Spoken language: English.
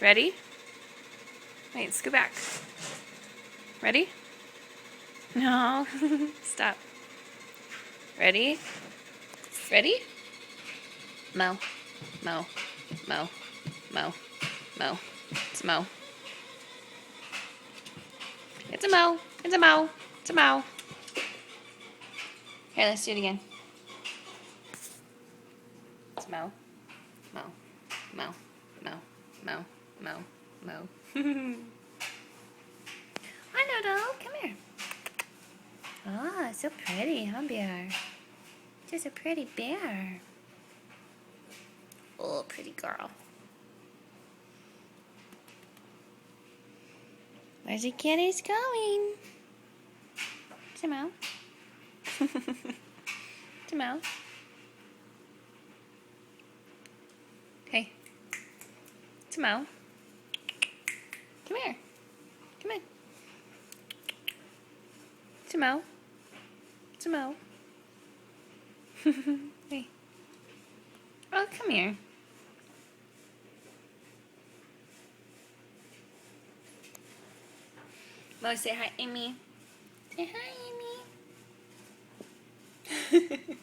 Ready? Wait, scoot back. Ready? No. Stop. Ready? Ready? Mo. Mo. Mo. Mo. Mo. It's Mo. It's a Mo. It's a Mo. It's a Mo. Here, let's do it again. It's Mo. Mo. Mo. Mo. Mo. Mo. Mo. Hi, Dodo. Come here. Oh, so pretty, huh, bear? Just a pretty bear. Oh, pretty girl. Where's the kitties going? Jamal. Jamal. Hey. Jamal. Come here. Come in. Jamal. Jamal. Hey. Oh, come here. Mo, say hi, Amy. Say hi, Amy.